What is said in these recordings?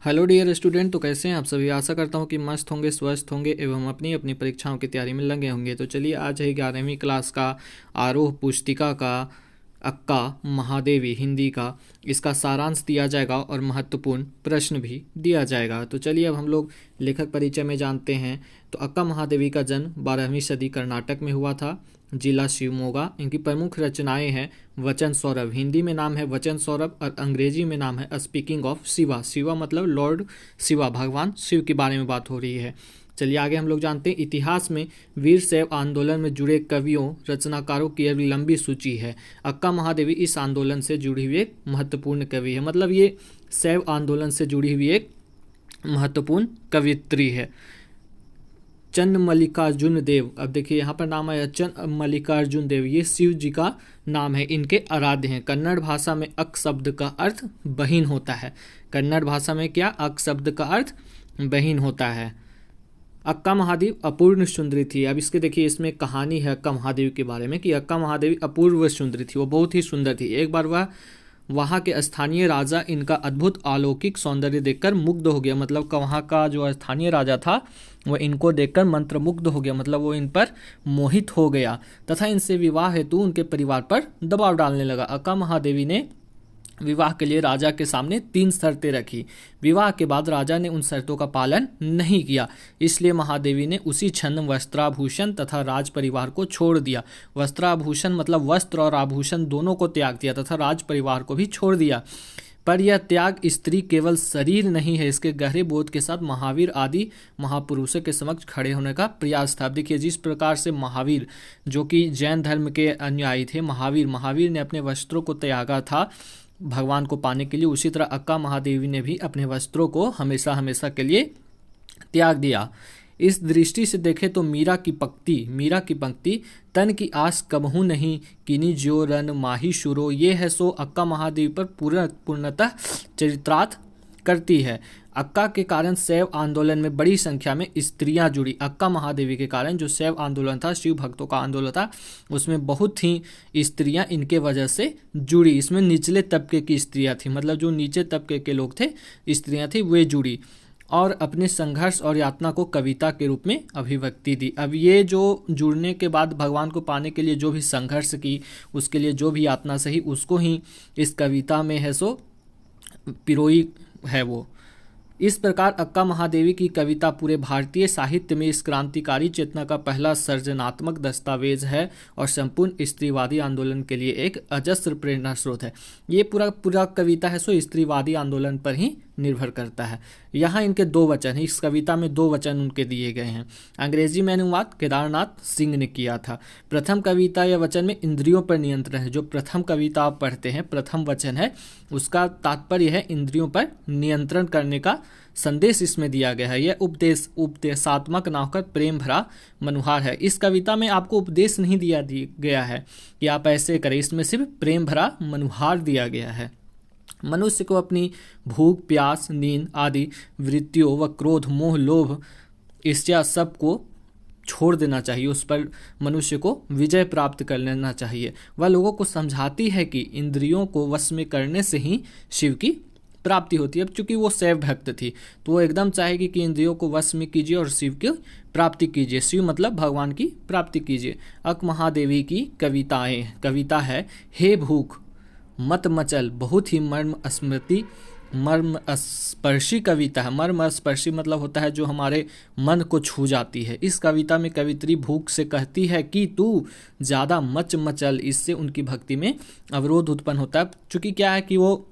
Hello dear student, तो कैसे हैं आप सभी। आशा करता हूं कि मस्त होंगे, स्वस्थ होंगे एवं अपनी अपनी परीक्षाओं की तैयारी में लगे होंगे। तो चलिए, आज है 11वीं क्लास का आरोह पुस्तिका का अक्का महादेवी हिंदी का इसका सारांश दिया जाएगा और महत्वपूर्ण प्रश्न भी दिया जाएगा। तो चलिए अब हम लोग लेखक परिचय में जानते हैं। तो अक्का महादेवी का जन्म 12वीं सदी कर्नाटक में हुआ था, जिला शिवमोगा। इनकी प्रमुख रचनाएं हैं वचन सौरभ, हिंदी में नाम है वचन सौरभ और अंग्रेजी में नाम है स्पीकिंग ऑफ शिवा। शिवा मतलब लॉर्ड शिवा, भगवान शिव के बारे में बात हो रही है। चलिए आगे हम लोग जानते हैं। इतिहास में वीर शैव आंदोलन में जुड़े कवियों रचनाकारों की एक लंबी सूची है। अक्का महादेवी इस आंदोलन से जुड़ी हुई एक महत्वपूर्ण कवि है, मतलब ये शैव आंदोलन से जुड़ी हुई एक महत्वपूर्ण कवियत्री है। चंद मल्लिकार्जुन देव, अब देखिए यहाँ पर नाम आया चंद मल्लिकार्जुन देव, ये शिव जी का नाम है, इनके आराध्य हैं। कन्नड़ भाषा में अक शब्द का अर्थ बहिन होता है। कन्नड़ भाषा में क्या अक शब्द का अर्थ बहिन होता है। अक्का महादेवी अपूर्ण सुंदरी थी। अब इसके देखिए, इसमें कहानी है अक्का महादेवी के बारे में कि अक्का महादेवी अपूर्व सुंदरी थी, वो बहुत ही सुंदर थी। एक बार वह वहाँ के स्थानीय राजा इनका अद्भुत अलौकिक सौंदर्य देखकर मुग्ध हो गया, मतलब वहाँ का जो स्थानीय राजा था वह इनको देखकर मंत्रमुग्ध हो गया, मतलब वो इन पर मोहित हो गया तथा इनसे विवाह हेतु उनके परिवार पर दबाव डालने लगा। अक्का महादेवी ने विवाह के लिए राजा के सामने 3 शर्तें रखी। विवाह के बाद राजा ने उन शर्तों का पालन नहीं किया, इसलिए महादेवी ने उसी क्षण वस्त्राभूषण तथा राज परिवार को छोड़ दिया। वस्त्राभूषण मतलब वस्त्र और आभूषण दोनों को त्याग दिया तथा राज परिवार को भी छोड़ दिया। पर यह त्याग स्त्री केवल शरीर नहीं है, इसके गहरे बोध के साथ महावीर आदि महापुरुषों के समक्ष खड़े होने का प्रयास था। देखिए, जिस प्रकार से महावीर जो कि जैन धर्म के अनुयायी थे, महावीर ने अपने वस्त्रों को त्यागा था भगवान को पाने के लिए, उसी तरह अक्का महादेवी ने भी अपने वस्त्रों को हमेशा हमेशा के लिए त्याग दिया। इस दृष्टि से देखें तो मीरा की पंक्ति तन की आस कबहू नहीं किनी ज्यो रन माही शुरो, ये है सो अक्का महादेवी पर पूर्णतः चरितार्थ करती है। अक्का के कारण शैव आंदोलन में बड़ी संख्या में स्त्रियां जुड़ी। अक्का महादेवी के कारण जो शैव आंदोलन था, शिव भक्तों का आंदोलन था, उसमें बहुत ही स्त्रियां इनके वजह से जुड़ी। इसमें निचले तबके की स्त्रियां थी, मतलब जो नीचे तबके के लोग थे, स्त्रियां थी, वे जुड़ी और अपने संघर्ष और यातना को कविता के रूप में अभिव्यक्ति दी। अब ये जो जुड़ने के बाद भगवान को पाने के लिए जो भी संघर्ष की, उसके लिए जो भी यातना सही, उसको ही इस कविता में है सो पिरोई है वो। इस प्रकार अक्का महादेवी की कविता पूरे भारतीय साहित्य में इस क्रांतिकारी चेतना का पहला सर्जनात्मक दस्तावेज है और संपूर्ण स्त्रीवादी आंदोलन के लिए एक अजस्र प्रेरणा स्रोत है। ये पूरा कविता है सो स्त्रीवादी आंदोलन पर ही निर्भर करता है। यहाँ इनके 2 वचन हैं, इस कविता में 2 वचन उनके दिए गए हैं। अंग्रेजी में अनुवाद केदारनाथ सिंह ने किया था। प्रथम कविता या वचन में इंद्रियों पर नियंत्रण है। जो प्रथम कविता आप पढ़ते हैं, प्रथम वचन है, उसका तात्पर्य है इंद्रियों पर नियंत्रण करने का संदेश इसमें दिया गया है। यह उपदेशात्मक ना होकर प्रेम भरा मनुहार है। इस कविता में आपको उपदेश नहीं दिया गया है कि आप ऐसे करें, इसमें सिर्फ प्रेम भरा मनुहार दिया गया है। मनुष्य को अपनी भूख, प्यास, नींद आदि वृत्तियों व क्रोध, मोह, लोभ, ईर्ष्या सब को छोड़ देना चाहिए। उस पर मनुष्य को विजय प्राप्त कर लेना चाहिए। वह लोगों को समझाती है कि इंद्रियों को वश में करने से ही शिव की प्राप्ति होती है। अब चूंकि वो शैव भक्त थी तो वो एकदम चाहेगी कि इंद्रियों को वश में कीजिए और शिव की प्राप्ति कीजिए। शिव मतलब भगवान की प्राप्ति कीजिए। अक्का महादेवी की कविता है हे भूख मत मचल, बहुत ही मर्म स्पर्शी कविता है। मर्म स्पर्शी मतलब होता है जो हमारे मन को छू जाती है। इस कविता में कवित्री भूख से कहती है कि तू ज़्यादा मचल, इससे उनकी भक्ति में अवरोध उत्पन्न होता है। चूँकि क्या है कि वो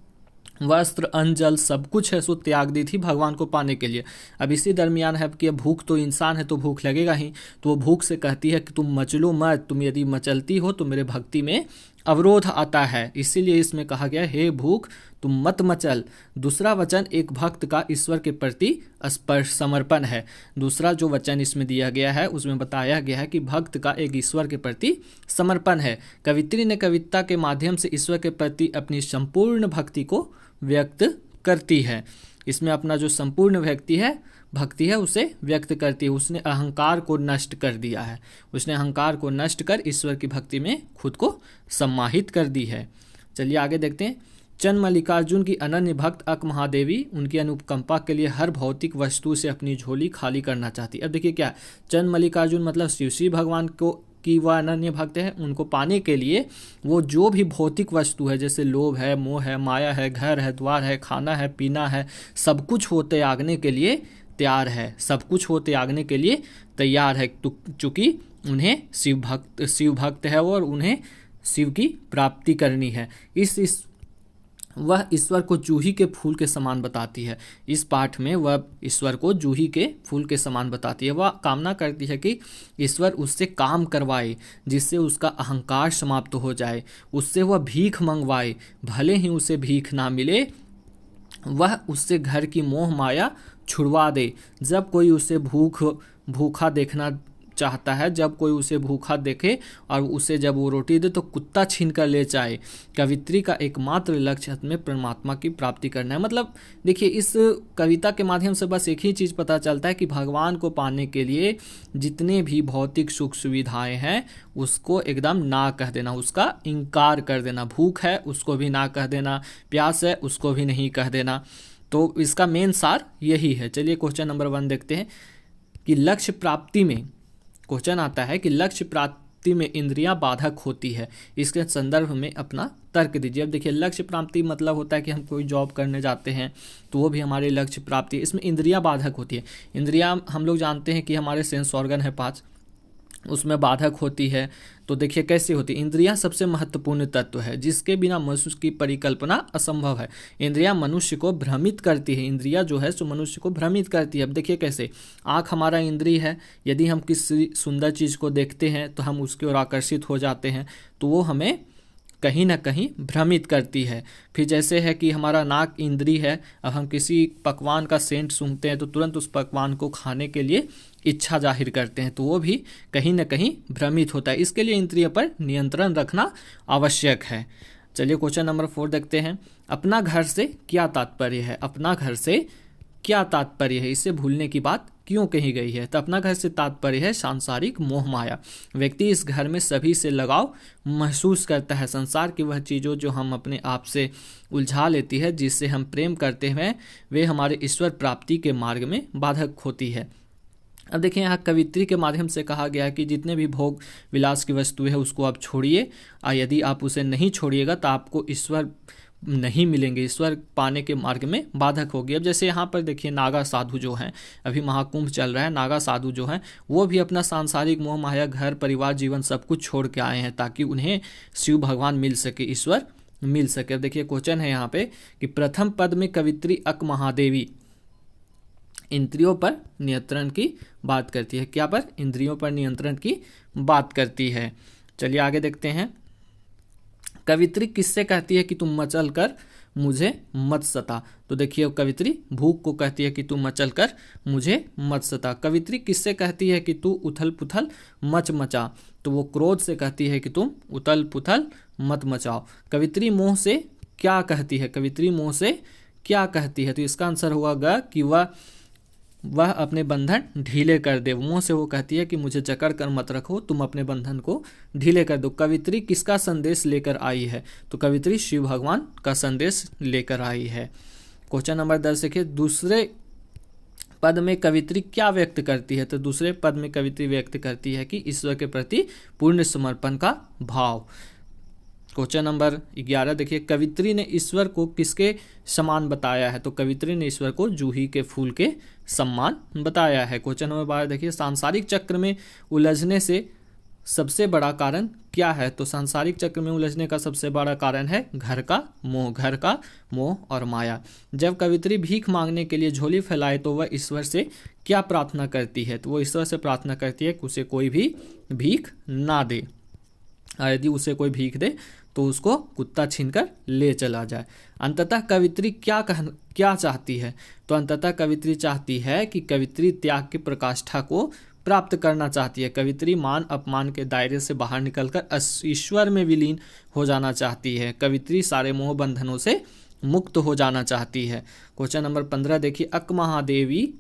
वस्त्र, अन्न, जल सब कुछ है सो त्याग दी थी भगवान को पाने के लिए। अब इसी दरमियान है कि भूख तो इंसान है तो भूख लगेगा ही, तो वो भूख से कहती है कि तुम मचलो मत, तुम यदि मचलती हो तो मेरे भक्ति में अवरोध आता है। इसीलिए इसमें कहा गया हे भूख तुम मत मचल। दूसरा वचन एक भक्त का ईश्वर के प्रति समर्पण है। दूसरा जो वचन इसमें दिया गया है उसमें बताया गया है कि भक्त का एक ईश्वर के प्रति समर्पण है। कवित्री ने कविता के माध्यम से ईश्वर के प्रति अपनी संपूर्ण भक्ति को व्यक्त करती है। इसमें अपना जो संपूर्ण भक्ति है उसे व्यक्त करती है। उसने अहंकार को नष्ट कर दिया है, उसने अहंकार को नष्ट कर ईश्वर की भक्ति में खुद को सम्माहित कर दी है। चलिए आगे देखते हैं। चंद मल्लिकार्जुन की अनन्य भक्त अक महादेवी उनकी अनुकंपा के लिए हर भौतिक वस्तु से अपनी झोली खाली करना चाहती। अब देखिए क्या, चंद मल्लिकार्जुन मतलब शिव श्री भगवान को की वह अनन्य भक्त है, उनको पाने के लिए वो जो भी भौतिक वस्तु है जैसे लोभ है, मोह है, माया है, घर है, द्वार है, खाना है, पीना है, सब कुछ वो त्यागने के लिए तैयार है, सब कुछ वो त्यागने के लिए तैयार है, चूँकि उन्हें शिव भक्त है और उन्हें शिव की प्राप्ति करनी है। वह ईश्वर को जूही के फूल के समान बताती है। इस पाठ में वह ईश्वर को जूही के फूल के समान बताती है। वह कामना करती है कि ईश्वर उससे काम करवाए जिससे उसका अहंकार समाप्त हो जाए, उससे वह भीख मंगवाए, भले ही उसे भीख ना मिले, वह उससे घर की मोह माया छुड़वा दे। जब कोई उसे भूखा देखना चाहता है, जब कोई उसे भूखा देखे और उसे जब वो रोटी दे तो कुत्ता छीन कर ले जाए। कवित्री का एकमात्र लक्ष्य में परमात्मा की प्राप्ति करना है। मतलब देखिए, इस कविता के माध्यम से बस एक ही चीज़ पता चलता है कि भगवान को पाने के लिए जितने भी भौतिक सुख सुविधाएं हैं उसको एकदम ना कह देना, उसका इनकार कर देना। भूख है उसको भी ना कह देना, प्यास है उसको भी नहीं कह देना। तो इसका मेन सार यही है। चलिए क्वेश्चन नंबर 1 देखते हैं कि लक्ष्य प्राप्ति में, क्वेश्चन आता है कि लक्ष्य प्राप्ति में इंद्रियां बाधक होती है, इसके संदर्भ में अपना तर्क दीजिए। अब देखिए, लक्ष्य प्राप्ति मतलब होता है कि हम कोई जॉब करने जाते हैं तो वो भी हमारे लक्ष्य प्राप्ति, इसमें इंद्रियां बाधक होती है। इंद्रियां हम लोग जानते हैं कि हमारे सेंस ऑर्गन है 5, उसमें बाधक होती है। तो देखिए कैसे होती है। इंद्रियां सबसे महत्वपूर्ण तत्व है जिसके बिना मनुष्य की परिकल्पना असंभव है। इंद्रियां मनुष्य को भ्रमित करती है, इंद्रियां जो है सो मनुष्य को भ्रमित करती है। अब देखिए कैसे, आँख हमारा इंद्रिय है, यदि हम किसी सुंदर चीज़ को देखते हैं तो हम उसकी ओर आकर्षित हो जाते हैं, तो वो हमें कहीं ना कहीं भ्रमित करती है। फिर जैसे है कि हमारा नाक इंद्रिय है, अब हम किसी पकवान का सेंट सूंघते हैं तो तुरंत उस पकवान को खाने के लिए इच्छा जाहिर करते हैं, तो वो भी कहीं ना कहीं भ्रमित होता है। इसके लिए इंद्रिय पर नियंत्रण रखना आवश्यक है। चलिए क्वेश्चन नंबर 4 देखते हैं। अपना घर से क्या तात्पर्य है? अपना घर से क्या तात्पर्य है, इसे भूलने की बात क्यों कही गई है? तो अपना घर से तात्पर्य है सांसारिक मोह माया। व्यक्ति इस घर में सभी से लगाव महसूस करता है। संसार की वह चीज़ों जो हम अपने आप से उलझा लेती है, जिससे हम प्रेम करते हैं, वे हमारे ईश्वर प्राप्ति के मार्ग में बाधक होती है। अब देखिए, यहाँ कवित्री के माध्यम से कहा गया है कि जितने भी भोग विलास की वस्तु है उसको आप छोड़िए, और यदि आप उसे नहीं छोड़िएगा तो आपको ईश्वर नहीं मिलेंगे, ईश्वर पाने के मार्ग में बाधक होगी। अब जैसे यहाँ पर देखिए, नागा साधु जो हैं, अभी महाकुंभ चल रहा है, नागा साधु जो हैं वो भी अपना सांसारिक मोह माया, घर परिवार, जीवन सब कुछ छोड़ के आए हैं ताकि उन्हें शिव भगवान मिल सके, ईश्वर मिल सके। अब देखिए क्वेश्चन है यहाँ पे कि प्रथम पद में कवित्री अक महादेवी इंद्रियों पर नियंत्रण की बात करती है। क्या पर? इंद्रियों पर नियंत्रण की बात करती है। चलिए आगे देखते हैं। कवित्री किससे कहती है कि तुम मचल कर मुझे मत सता? तो देखिए, कवित्री भूख को कहती है कि तू मचल कर मुझे मत सता। कवित्री किससे कहती है कि तू उथल पुथल मच मचा? तो वो क्रोध से कहती है कि तुम उथल पुथल मत मचाओ। कवित्री मोह से क्या कहती है? कवित्री मोह से क्या कहती है? तो इसका आंसर होगा कि वह अपने बंधन ढीले कर दे। मुंह से वो कहती है कि मुझे जकड़ कर मत रखो, तुम अपने बंधन को ढीले कर दो। कवित्री किसका संदेश लेकर आई है? तो कवित्री शिव भगवान का संदेश लेकर आई है। क्वेश्चन नंबर 10 देखिए, दूसरे पद में कवित्री क्या व्यक्त करती है? तो दूसरे पद में कवित्री व्यक्त करती है कि ईश्वर के प्रति पूर्ण समर्पण का भाव। क्वेश्चन नंबर 11 देखिए, कवित्री ने ईश्वर को किसके समान बताया है? तो कवित्री ने ईश्वर को जूही के फूल के समान बताया है। क्वेश्चन नंबर 12 देखिए, सांसारिक चक्र में उलझने से सबसे बड़ा कारण क्या है? तो सांसारिक चक्र में उलझने का सबसे बड़ा कारण है घर का मोह और माया। जब कवित्री भीख मांगने के लिए झोली फैलाए तो वह ईश्वर से क्या प्रार्थना करती है? तो वो ईश्वर से प्रार्थना करती है कि उसे कोई भी भीख ना दे, और यदि उसे कोई भीख दे तो उसको कुत्ता छीनकर ले चला जाए। अंततः कवित्री क्या चाहती है? तो अंततः कवित्री चाहती है कि कवित्री त्याग की प्रकाष्ठा को प्राप्त करना चाहती है। कवित्री मान अपमान के दायरे से बाहर निकलकर ईश्वर में विलीन हो जाना चाहती है। कवित्री सारे मोह बंधनों से मुक्त हो जाना चाहती है। क्वेश्चन नंबर 15 देखिए, अक महादेवी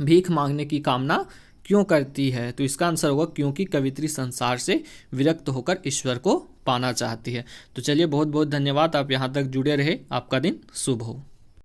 भीख मांगने की कामना क्यों करती है? तो इसका आंसर होगा क्योंकि कवित्री संसार से विरक्त होकर ईश्वर को पाना चाहती है। तो चलिए बहुत बहुत धन्यवाद, आप यहाँ तक जुड़े रहे, आपका दिन शुभ हो।